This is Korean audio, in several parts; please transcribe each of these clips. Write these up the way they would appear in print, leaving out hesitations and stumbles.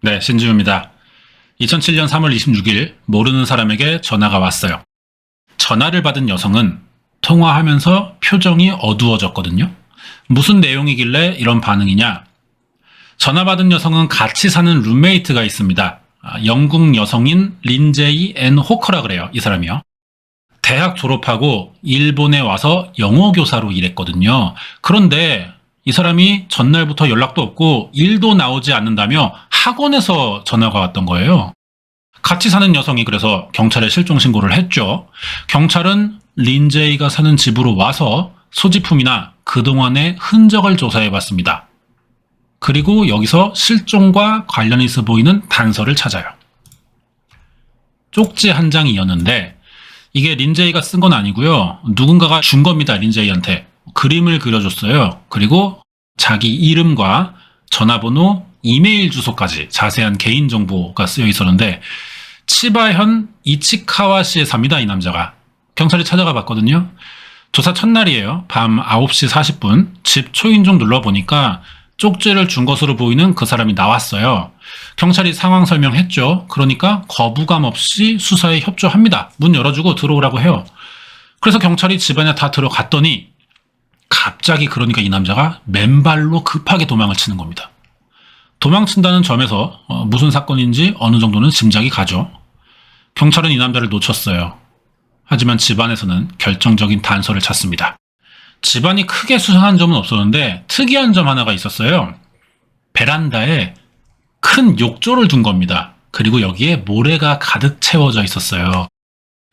네, 신지우입니다. 2007년 3월 26일 모르는 사람에게 전화가 왔어요. 전화를 받은 여성은 통화하면서 표정이 어두워졌거든요. 무슨 내용이길래 이런 반응이냐? 전화 받은 여성은 같이 사는 룸메이트가 있습니다. 영국 여성인 린제이 앤 호커라 그래요. 이 사람이요. 대학 졸업하고 일본에 와서 영어 교사로 일했거든요. 그런데 이 사람이 전날부터 연락도 없고 일도 나오지 않는다며 학원에서 전화가 왔던 거예요. 같이 사는 여성이 그래서 경찰에 실종 신고를 했죠. 경찰은 린제이가 사는 집으로 와서 소지품이나 그동안의 흔적을 조사해 봤습니다. 그리고 여기서 실종과 관련이 있어 보이는 단서를 찾아요. 쪽지 한 장이었는데 이게 린제이가 쓴 건 아니고요. 누군가가 준 겁니다. 린제이한테. 그림을 그려줬어요. 그리고 자기 이름과 전화번호, 이메일 주소까지 자세한 개인정보가 쓰여 있었는데 치바현 이치카와시에 삽니다. 이 남자가. 경찰이 찾아가 봤거든요. 조사 첫날이에요. 밤 9시 40분 집 초인종 눌러보니까 쪽지를 준 것으로 보이는 그 사람이 나왔어요. 경찰이 상황 설명했죠. 그러니까 거부감 없이 수사에 협조합니다. 문 열어주고 들어오라고 해요. 그래서 경찰이 집안에 다 들어갔더니 갑자기 그러니까 이 남자가 맨발로 급하게 도망을 치는 겁니다. 도망친다는 점에서 무슨 사건인지 어느 정도는 짐작이 가죠. 경찰은 이 남자를 놓쳤어요. 하지만 집안에서는 결정적인 단서를 찾습니다. 집안이 크게 수상한 점은 없었는데 특이한 점 하나가 있었어요. 베란다에 큰 욕조를 둔 겁니다. 그리고 여기에 모래가 가득 채워져 있었어요.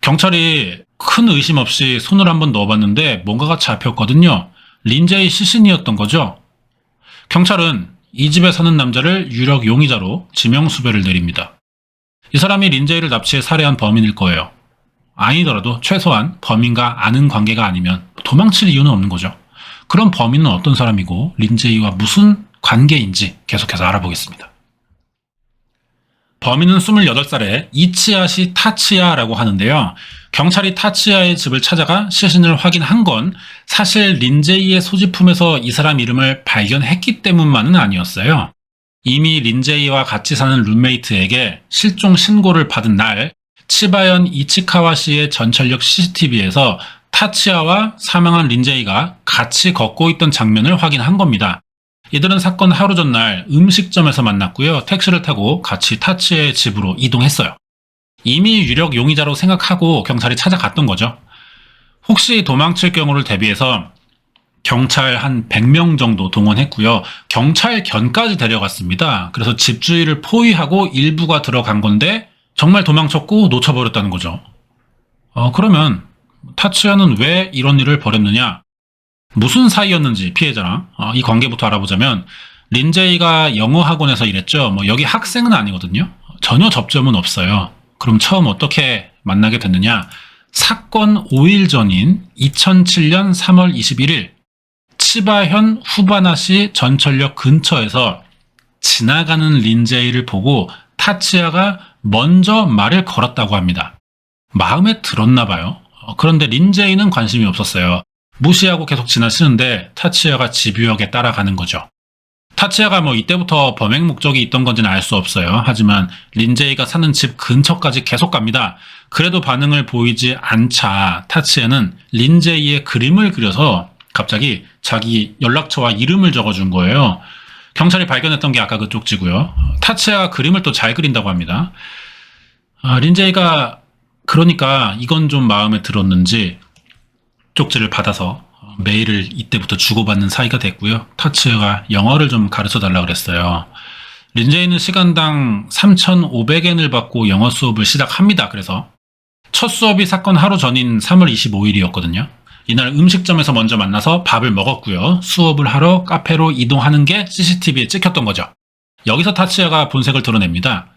경찰이 큰 의심 없이 손을 한번 넣어봤는데 뭔가가 잡혔거든요. 린제이 시신이었던 거죠. 경찰은 이 집에 사는 남자를 유력 용의자로 지명수배를 내립니다. 이 사람이 린제이를 납치해 살해한 범인일 거예요. 아니더라도 최소한 범인과 아는 관계가 아니면 도망칠 이유는 없는 거죠. 그럼 범인은 어떤 사람이고 린제이와 무슨 관계인지 계속해서 알아보겠습니다. 범인은 28살의 이치하시 타치야라고 하는데요. 경찰이 타치야의 집을 찾아가 시신을 확인한 건 사실 린제이의 소지품에서 이 사람 이름을 발견했기 때문만은 아니었어요. 이미 린제이와 같이 사는 룸메이트에게 실종 신고를 받은 날 치바현 이치카와시의 전철역 CCTV에서 타치야와 사망한 린제이가 같이 걷고 있던 장면을 확인한 겁니다. 이들은 사건 하루 전날 음식점에서 만났고요. 택시를 타고 같이 타치야의 집으로 이동했어요. 이미 유력 용의자로 생각하고 경찰이 찾아갔던 거죠. 혹시 도망칠 경우를 대비해서 경찰 한 100명 정도 동원했고요. 경찰견까지 데려갔습니다. 그래서 집 주위를 포위하고 일부가 들어간 건데 정말 도망쳤고 놓쳐버렸다는 거죠. 그러면 타치야는 왜 이런 일을 벌였느냐? 무슨 사이였는지 피해자랑 이 관계부터 알아보자면 린제이가 영어 학원에서 일했죠. 여기 학생은 아니거든요. 전혀 접점은 없어요. 그럼 처음 어떻게 만나게 됐느냐? 사건 5일 전인 2007년 3월 21일 치바현 후바나시 전철역 근처에서 지나가는 린제이를 보고 타치야가 먼저 말을 걸었다고 합니다. 마음에 들었나 봐요. 그런데 린제이는 관심이 없었어요. 무시하고 계속 지나치는데 타치야가 집유역에 따라가는 거죠. 타치야가 이때부터 범행 목적이 있던 건지는 알 수 없어요. 하지만 린제이가 사는 집 근처까지 계속 갑니다. 그래도 반응을 보이지 않자 타치야는 린제이의 그림을 그려서 갑자기 자기 연락처와 이름을 적어준 거예요. 경찰이 발견했던 게 아까 그 쪽지고요. 타치야가 그림을 또 잘 그린다고 합니다. 린제이가 그러니까 이건 좀 마음에 들었는지 쪽지를 받아서 메일을 이때부터 주고받는 사이가 됐고요. 타치야가 영어를 좀 가르쳐달라고 그랬어요. 린제이는 시간당 3,500엔을 받고 영어 수업을 시작합니다. 그래서 첫 수업이 사건 하루 전인 3월 25일이었거든요. 이날 음식점에서 먼저 만나서 밥을 먹었고요. 수업을 하러 카페로 이동하는 게 CCTV에 찍혔던 거죠. 여기서 타치야가 본색을 드러냅니다.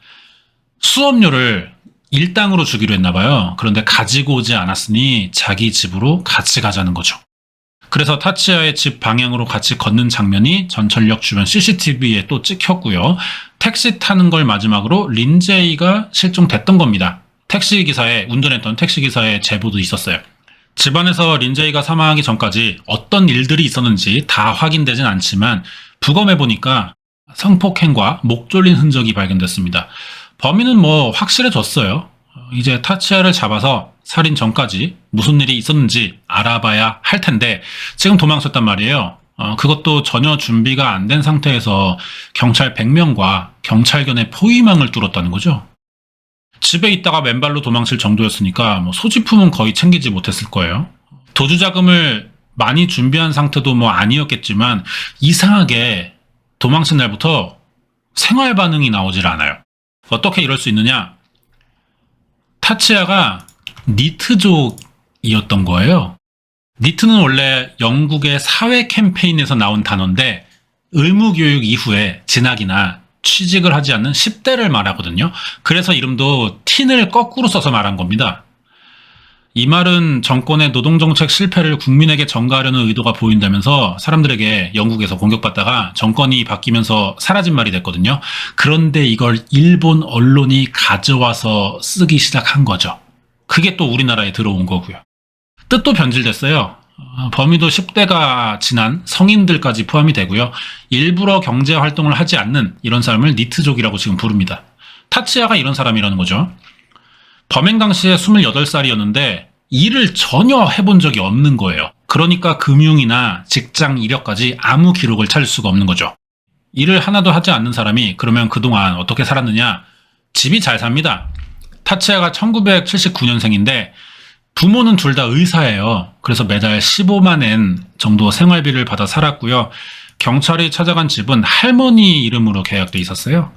수업료를 일당으로 주기로 했나 봐요. 그런데 가지고 오지 않았으니 자기 집으로 같이 가자는 거죠. 그래서 타치야의 집 방향으로 같이 걷는 장면이 전철역 주변 CCTV에 또 찍혔고요. 택시 타는 걸 마지막으로 린제이가 실종됐던 겁니다. 운전했던 택시기사의 제보도 있었어요. 집안에서 린제이가 사망하기 전까지 어떤 일들이 있었는지 다 확인되진 않지만 부검해보니까 성폭행과 목 졸린 흔적이 발견됐습니다. 범인은 뭐 확실해졌어요. 이제 타치야를 잡아서 살인 전까지 무슨 일이 있었는지 알아봐야 할 텐데 지금 도망쳤단 말이에요. 그것도 전혀 준비가 안 된 상태에서 경찰 100명과 경찰견의 포위망을 뚫었다는 거죠. 집에 있다가 맨발로 도망칠 정도였으니까 뭐 소지품은 거의 챙기지 못했을 거예요. 도주 자금을 많이 준비한 상태도 뭐 아니었겠지만 이상하게 도망친 날부터 생활 반응이 나오질 않아요. 어떻게 이럴 수 있느냐? 타치야가 니트족이었던 거예요. 니트는 원래 영국의 사회 캠페인에서 나온 단어인데 의무교육 이후에 진학이나 취직을 하지 않는 10대를 말하거든요. 그래서 이름도 틴을 거꾸로 써서 말한 겁니다. 이 말은 정권의 노동정책 실패를 국민에게 전가하려는 의도가 보인다면서 사람들에게 영국에서 공격받다가 정권이 바뀌면서 사라진 말이 됐거든요. 그런데 이걸 일본 언론이 가져와서 쓰기 시작한 거죠. 그게 또 우리나라에 들어온 거고요. 뜻도 변질됐어요. 범위도 10대가 지난 성인들까지 포함이 되고요. 일부러 경제 활동을 하지 않는 이런 사람을 니트족이라고 지금 부릅니다. 타치야가 이런 사람이라는 거죠. 범행 당시에 28살이었는데 일을 전혀 해본 적이 없는 거예요. 그러니까 금융이나 직장 이력까지 아무 기록을 찾을 수가 없는 거죠. 일을 하나도 하지 않는 사람이 그러면 그동안 어떻게 살았느냐? 집이 잘 삽니다. 타치야가 1979년생인데 부모는 둘 다 의사예요. 그래서 매달 15만 엔 정도 생활비를 받아 살았고요. 경찰이 찾아간 집은 할머니 이름으로 계약돼 있었어요.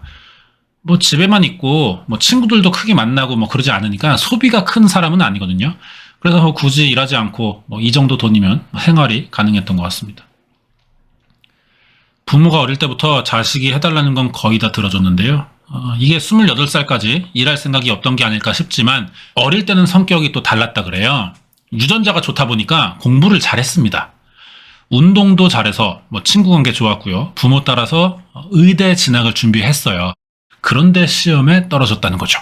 뭐 집에만 있고 뭐 친구들도 크게 만나고 뭐 그러지 않으니까 소비가 큰 사람은 아니거든요. 그래서 굳이 일하지 않고 뭐 이 정도 돈이면 생활이 가능했던 것 같습니다. 부모가 어릴 때부터 자식이 해달라는 건 거의 다 들어줬는데요. 이게 28살까지 일할 생각이 없던 게 아닐까 싶지만 어릴 때는 성격이 또 달랐다 그래요. 유전자가 좋다 보니까 공부를 잘했습니다. 운동도 잘해서 뭐 친구 관계 좋았고요. 부모 따라서 의대 진학을 준비했어요. 그런데 시험에 떨어졌다는 거죠.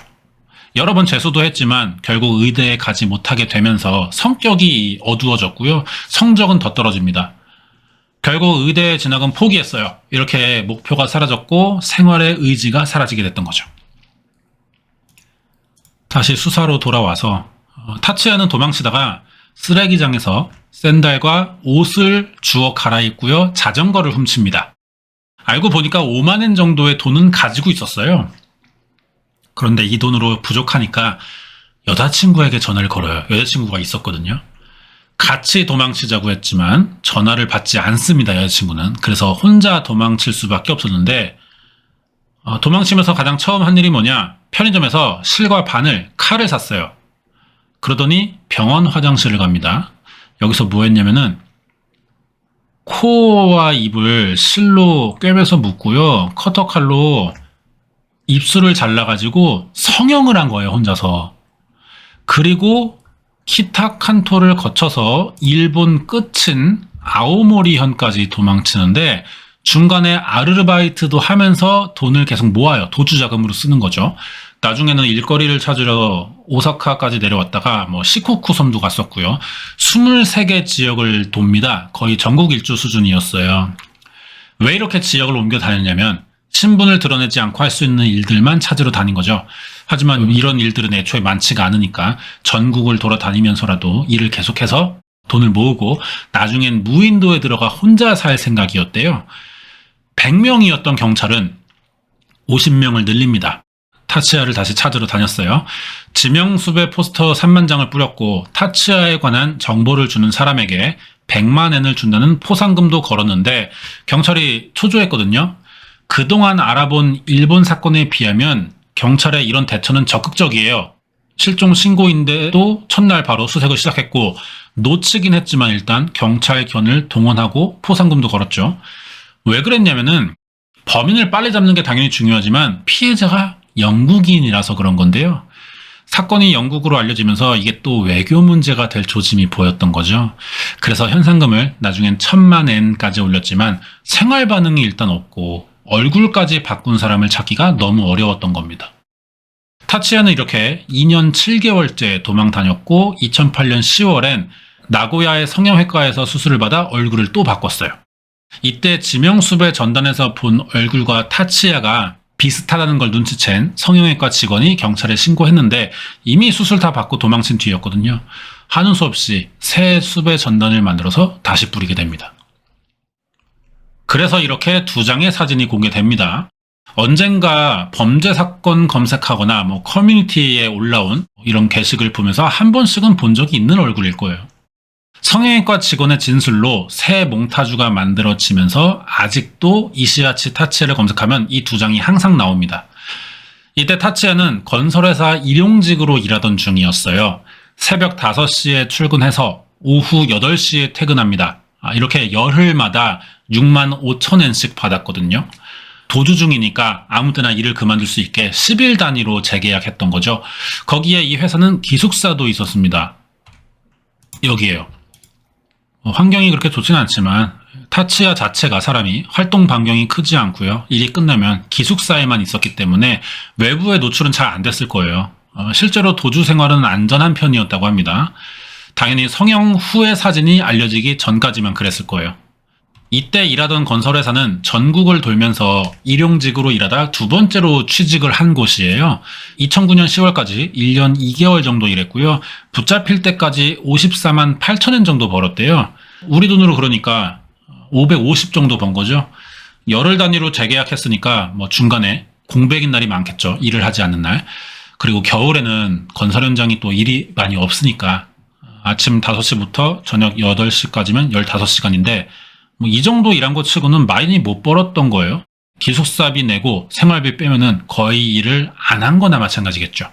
여러 번 재수도 했지만 결국 의대에 가지 못하게 되면서 성격이 어두워졌고요. 성적은 더 떨어집니다. 결국 의대 진학은 포기했어요. 이렇게 목표가 사라졌고 생활의 의지가 사라지게 됐던 거죠. 다시 수사로 돌아와서 타치야는 도망치다가 쓰레기장에서 샌들과 옷을 주워 갈아입고요. 자전거를 훔칩니다. 알고 보니까 5만 엔 정도의 돈은 가지고 있었어요. 그런데 이 돈으로 부족하니까 여자친구에게 전화를 걸어요. 여자친구가 있었거든요. 같이 도망치자고 했지만 전화를 받지 않습니다. 여자친구는. 그래서 혼자 도망칠 수밖에 없었는데 도망치면서 가장 처음 한 일이 뭐냐? 편의점에서 실과 바늘, 칼을 샀어요. 그러더니 병원 화장실을 갑니다. 여기서 뭐 했냐면은 코와 입을 실로 꿰매서 묶고요. 커터칼로 입술을 잘라가지고 성형을 한 거예요. 혼자서. 그리고 키타칸토를 거쳐서 일본 끝인 아오모리현까지 도망치는데 중간에 아르바이트도 하면서 돈을 계속 모아요. 도주 자금으로 쓰는 거죠. 나중에는 일거리를 찾으러 오사카까지 내려왔다가 뭐 시코쿠 섬도 갔었고요. 23개 지역을 돕니다. 거의 전국 일주 수준이었어요. 왜 이렇게 지역을 옮겨 다녔냐면 신분을 드러내지 않고 할 수 있는 일들만 찾으러 다닌 거죠. 하지만 이런 일들은 애초에 많지가 않으니까 전국을 돌아다니면서라도 일을 계속해서 돈을 모으고 나중엔 무인도에 들어가 혼자 살 생각이었대요. 100명이었던 경찰은 50명을 늘립니다. 타치야를 다시 찾으러 다녔어요. 지명수배 포스터 3만 장을 뿌렸고 타치야에 관한 정보를 주는 사람에게 100만 엔을 준다는 포상금도 걸었는데 경찰이 초조했거든요. 그동안 알아본 일본 사건에 비하면 경찰의 이런 대처는 적극적이에요. 실종 신고인데도 첫날 바로 수색을 시작했고 놓치긴 했지만 일단 경찰견을 동원하고 포상금도 걸었죠. 왜 그랬냐면은 범인을 빨리 잡는 게 당연히 중요하지만 피해자가 영국인이라서 그런 건데요. 사건이 영국으로 알려지면서 이게 또 외교 문제가 될 조짐이 보였던 거죠. 그래서 현상금을 나중엔 1000만 엔까지 올렸지만 생활 반응이 일단 없고 얼굴까지 바꾼 사람을 찾기가 너무 어려웠던 겁니다. 타치야는 이렇게 2년 7개월째 도망 다녔고 2008년 10월엔 나고야의 성형외과에서 수술을 받아 얼굴을 또 바꿨어요. 이때 지명수배 전단에서 본 얼굴과 타치야가 비슷하다는 걸 눈치챈 성형외과 직원이 경찰에 신고했는데 이미 수술 다 받고 도망친 뒤였거든요. 하는 수 없이 새 수배 전단을 만들어서 다시 뿌리게 됩니다. 그래서 이렇게 2장의 사진이 공개됩니다. 언젠가 범죄 사건 검색하거나 커뮤니티에 올라온 이런 게시글 보면서 한 번씩은 본 적이 있는 얼굴일 거예요. 성형외과 직원의 진술로 새 몽타주가 만들어지면서 아직도 이시야치 타치야를 검색하면 이 2장이 항상 나옵니다. 이때 타치야는 건설회사 일용직으로 일하던 중이었어요. 새벽 5시에 출근해서 오후 8시에 퇴근합니다. 이렇게 열흘마다 65,000엔씩 받았거든요. 도주 중이니까 아무 때나 일을 그만둘 수 있게 10일 단위로 재계약했던 거죠. 거기에 이 회사는 기숙사도 있었습니다. 여기에요. 환경이 그렇게 좋지는 않지만 타치야 자체가 사람이 활동 반경이 크지 않고요. 일이 끝나면 기숙사에만 있었기 때문에 외부에 노출은 잘 안 됐을 거예요. 실제로 도주 생활은 안전한 편이었다고 합니다. 당연히 성형 후의 사진이 알려지기 전까지만 그랬을 거예요. 이때 일하던 건설회사는 전국을 돌면서 일용직으로 일하다 2번째로 취직을 한 곳이에요. 2009년 10월까지 1년 2개월 정도 일했고요. 붙잡힐 때까지 54만 8천엔 정도 벌었대요. 우리 돈으로 그러니까 550 정도 번 거죠. 열흘 단위로 재계약했으니까 중간에 공백인 날이 많겠죠. 일을 하지 않는 날. 그리고 겨울에는 건설 현장이 또 일이 많이 없으니까 아침 5시부터 저녁 8시까지면 15시간인데 이 정도 일한 것 치고는 많이 못 벌었던 거예요. 기숙사비 내고 생활비 빼면은 거의 일을 안 한 거나 마찬가지겠죠.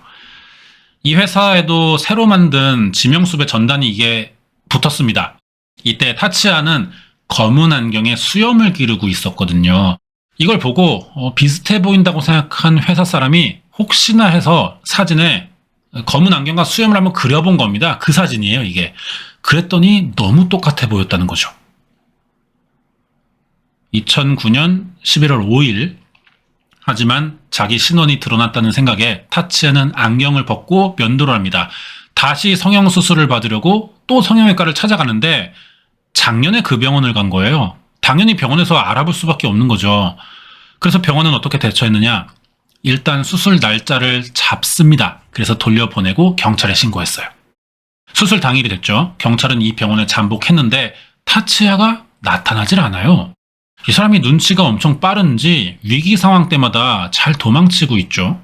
이 회사에도 새로 만든 지명수배 전단이 이게 붙었습니다. 이때 타치야는 검은 안경에 수염을 기르고 있었거든요. 이걸 보고 비슷해 보인다고 생각한 회사 사람이 혹시나 해서 사진에 검은 안경과 수염을 한번 그려본 겁니다. 그 사진이에요, 이게. 그랬더니 너무 똑같아 보였다는 거죠. 2009년 11월 5일 하지만 자기 신원이 드러났다는 생각에 타치야는 안경을 벗고 면도를 합니다. 다시 성형수술을 받으려고 또 성형외과를 찾아가는데 작년에 그 병원을 간 거예요. 당연히 병원에서 알아볼 수밖에 없는 거죠. 그래서 병원은 어떻게 대처했느냐? 일단 수술 날짜를 잡습니다. 그래서 돌려보내고 경찰에 신고했어요. 수술 당일이 됐죠. 경찰은 이 병원에 잠복했는데 타치야가 나타나질 않아요. 이 사람이 눈치가 엄청 빠른지 위기 상황 때마다 잘 도망치고 있죠.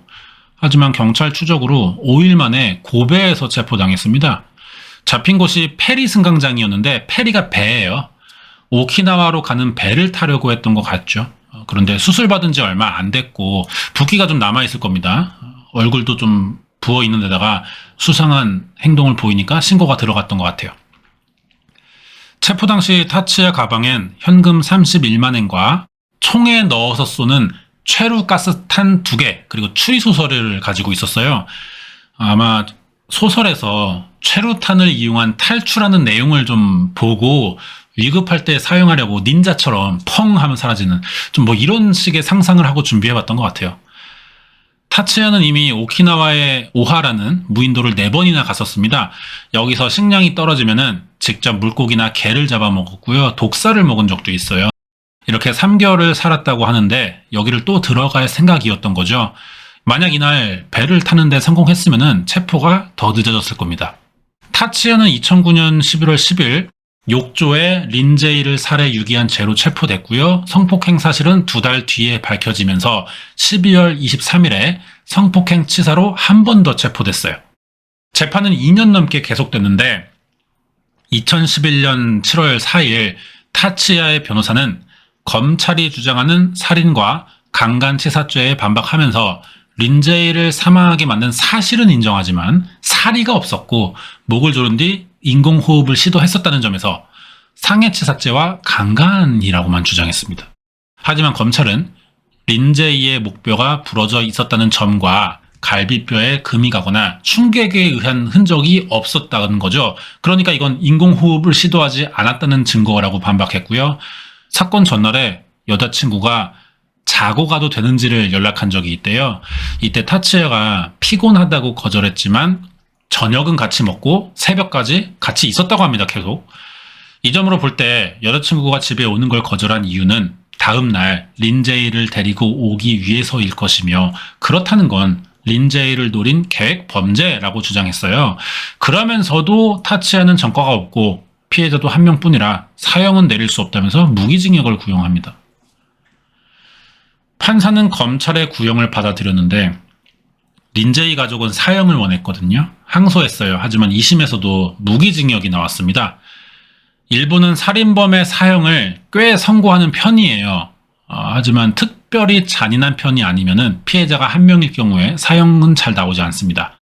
하지만 경찰 추적으로 5일 만에 고베에서 체포당했습니다. 잡힌 곳이 페리 승강장이었는데 페리가 배예요. 오키나와로 가는 배를 타려고 했던 것 같죠. 그런데 수술받은 지 얼마 안 됐고 붓기가 좀 남아있을 겁니다. 얼굴도 좀 부어있는 데다가 수상한 행동을 보이니까 신고가 들어갔던 것 같아요. 체포 당시 타치야 가방엔 현금 31만 엔과 총에 넣어서 쏘는 최루가스탄 2개 그리고 추리소설을 가지고 있었어요. 아마 소설에서 최루탄을 이용한 탈출하는 내용을 좀 보고 위급할 때 사용하려고 닌자처럼 펑 하면 사라지는 좀 이런 식의 상상을 하고 준비해봤던 것 같아요. 타치야는 이미 오키나와의 오하라는 무인도를 4번이나 갔었습니다. 여기서 식량이 떨어지면은 직접 물고기나 개를 잡아먹었고요. 독사를 먹은 적도 있어요. 이렇게 3개월을 살았다고 하는데 여기를 또 들어갈 생각이었던 거죠. 만약 이날 배를 타는데 성공했으면은 체포가 더 늦어졌을 겁니다. 타치야는 2009년 11월 10일 욕조에 린제이를 살해 유기한 죄로 체포됐고요. 성폭행 사실은 2달 뒤에 밝혀지면서 12월 23일에 성폭행 치사로 한 번 더 체포됐어요. 재판은 2년 넘게 계속됐는데 2011년 7월 4일 타치야의 변호사는 검찰이 주장하는 살인과 강간치사죄에 반박하면서 린제이를 사망하게 만든 사실은 인정하지만 사리가 없었고 목을 조른 뒤 인공호흡을 시도했었다는 점에서 상해치사죄와 강간이라고만 주장했습니다. 하지만 검찰은 린제이의 목뼈가 부러져 있었다는 점과 갈비뼈에 금이 가거나 충격에 의한 흔적이 없었다는 거죠. 그러니까 이건 인공호흡을 시도하지 않았다는 증거라고 반박했고요. 사건 전날에 여자친구가 자고 가도 되는지를 연락한 적이 있대요. 이때 타치야가 피곤하다고 거절했지만 저녁은 같이 먹고 새벽까지 같이 있었다고 합니다. 계속. 이 점으로 볼 때 여자친구가 집에 오는 걸 거절한 이유는 다음 날 린제이를 데리고 오기 위해서일 것이며, 그렇다는 건 린제이를 노린 계획 범죄라고 주장했어요. 그러면서도 타치야는 전과가 없고 피해자도 한 명뿐이라 사형은 내릴 수 없다면서 무기징역을 구형합니다. 판사는 검찰의 구형을 받아들였는데 린제이 가족은 사형을 원했거든요. 항소했어요. 하지만 2심에서도 무기징역이 나왔습니다. 일부는 살인범의 사형을 꽤 선고하는 편이에요. 하지만 특별히 잔인한 편이 아니면은 피해자가 한 명일 경우에 사형은 잘 나오지 않습니다.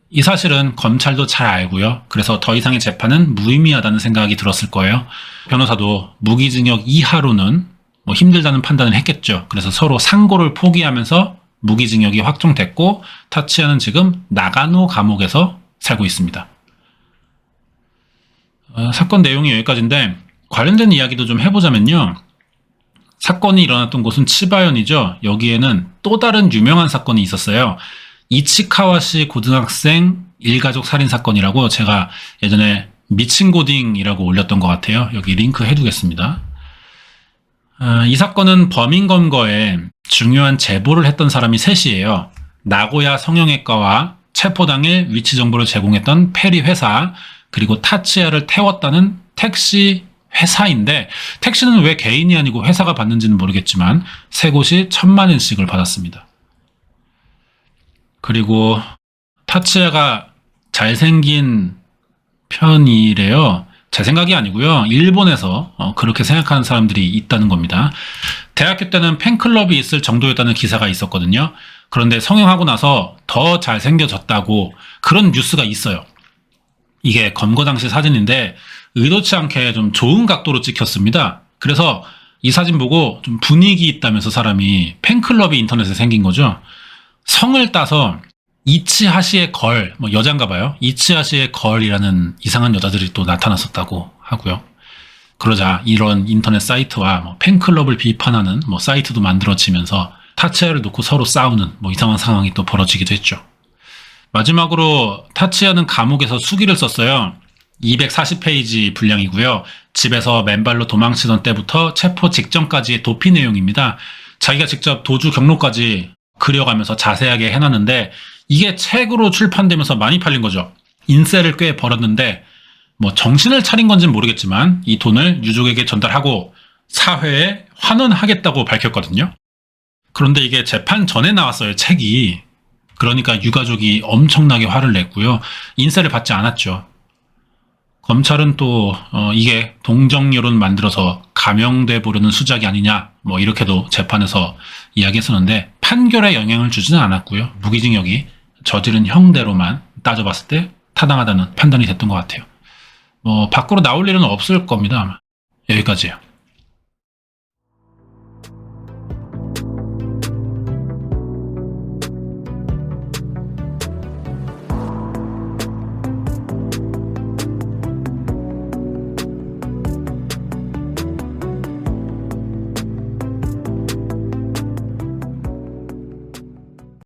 이 사실은 검찰도 잘 알고요. 그래서 더 이상의 재판은 무의미하다는 생각이 들었을 거예요. 변호사도 무기징역 이하로는 힘들다는 판단을 했겠죠. 그래서 서로 상고를 포기하면서 무기징역이 확정됐고 타치야는 지금 나가노 감옥에서 살고 있습니다. 사건 내용이 여기까지인데 관련된 이야기도 좀 해보자면요. 사건이 일어났던 곳은 치바현이죠. 여기에는 또 다른 유명한 사건이 있었어요. 이치카와시 고등학생 일가족 살인 사건이라고 제가 예전에 미친 고딩이라고 올렸던 것 같아요. 여기 링크 해두겠습니다. 이 사건은 범인 검거에 중요한 제보를 했던 사람이 셋이에요. 나고야 성형외과와 체포 당일 위치 정보를 제공했던 페리 회사, 그리고 타치야를 태웠다는 택시 회사인데, 택시는 왜 개인이 아니고 회사가 받는지는 모르겠지만 세 곳이 1,000,000엔씩을 받았습니다. 그리고 타치야가 잘생긴 편이래요. 제 생각이 아니고요. 일본에서 그렇게 생각하는 사람들이 있다는 겁니다. 대학교 때는 팬클럽이 있을 정도였다는 기사가 있었거든요. 그런데 성형하고 나서 더 잘생겨졌다고 그런 뉴스가 있어요. 이게 검거 당시 사진인데 의도치 않게 좀 좋은 각도로 찍혔습니다. 그래서 이 사진 보고 좀 분위기 있다면서 사람이 팬클럽이 인터넷에 생긴 거죠. 성을 따서 이치하시의 걸, 여잔가 봐요. 이치하시의 걸이라는 이상한 여자들이 또 나타났었다고 하고요. 그러자 이런 인터넷 사이트와 팬클럽을 비판하는 사이트도 만들어지면서 타치야를 놓고 서로 싸우는 이상한 상황이 또 벌어지기도 했죠. 마지막으로 타치야는 감옥에서 수기를 썼어요. 240페이지 분량이고요. 집에서 맨발로 도망치던 때부터 체포 직전까지의 도피 내용입니다. 자기가 직접 도주 경로까지 그려가면서 자세하게 해놨는데 이게 책으로 출판되면서 많이 팔린 거죠. 인세를 꽤 벌었는데 정신을 차린 건지는 모르겠지만 이 돈을 유족에게 전달하고 사회에 환원하겠다고 밝혔거든요. 그런데 이게 재판 전에 나왔어요, 책이. 그러니까 유가족이 엄청나게 화를 냈고요. 인세를 받지 않았죠. 검찰은 또 이게 동정여론 만들어서 감형돼 보려는 수작이 아니냐 이렇게도 재판에서 이야기했었는데 판결에 영향을 주지는 않았고요. 무기징역이 저지른 형대로만 따져봤을 때 타당하다는 판단이 됐던 것 같아요. 밖으로 나올 일은 없을 겁니다, 아마. 여기까지예요.